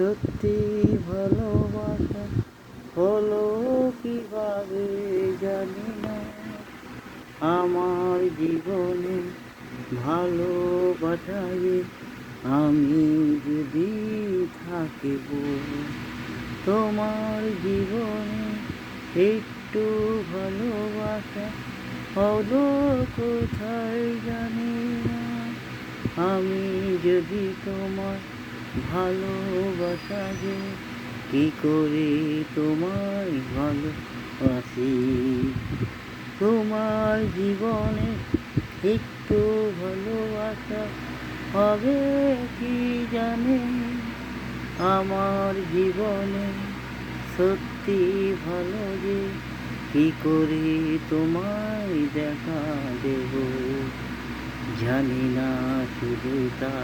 সত্যি ভালোবাসা হলো কিভাবে জানি না। আমার জীবনে ভালোবাসায় আমি যদি থাকিব, তোমার জীবনে একটু ভালোবাসা হলো কোথায় জানি না। আমি যদি তোমার ভালোবাসা যে কি করে তোমায় ভালোবাসি, তোমার জীবনে একটু ভালোবাসা হবে কি জানে। আমার জীবনে সত্যি ভালো যে কি করে তোমায় দেখা দেব, জানি না শুধু তা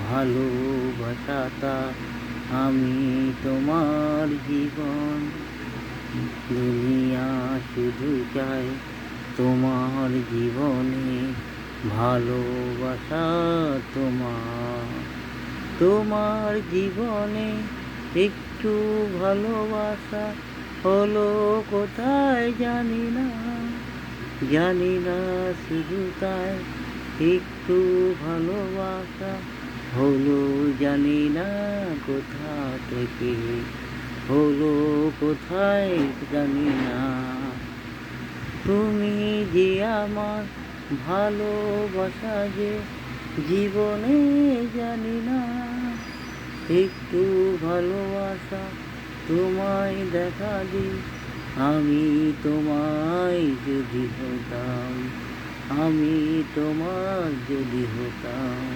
ভালোবাসাটা আমি তোমার জীবন। দুনিয়া শুধু চায় তোমার জীবনে ভালোবাসা তোমার। তোমার জীবনে একটু ভালোবাসা হলো কোথায় জানি না, জানি না শুধু তাই একটু ভালোবাসা হলো, জানি না কোথা থেকে হলো, কোথায় জানি না। তুমি যে আমার ভালোবাসা যে জীবনে জানি না, একটু ভালোবাসা তোমায় দেখা দি আমি তোমায় যদি হতাম, আমি তোমার যদি হতাম।